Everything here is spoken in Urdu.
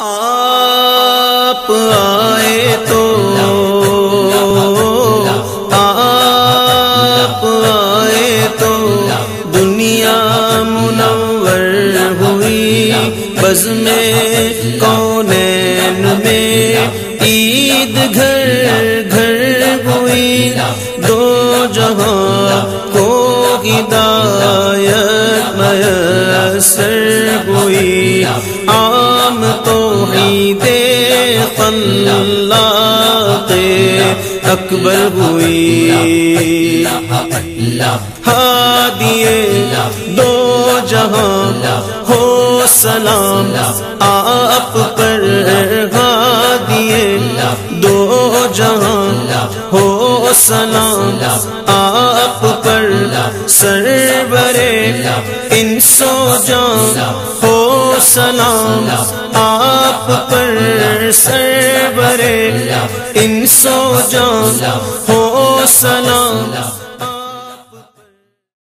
آپ آئے تو آپ آئے تو دنیا منور ہوئی، بزم کونین میں عید گھر گھر ہوئی، دو جہاں کو ہدایت میسر ہوئی، عام توحید خلاق اکبر ہوئی، ہادی دو جہاں ہو سلام آپ پر، ہادی دو جہاں ہو سلام آپ پر، سرور انس و جان ہو سلام آپ پر، سرور انس و جان ہو سلام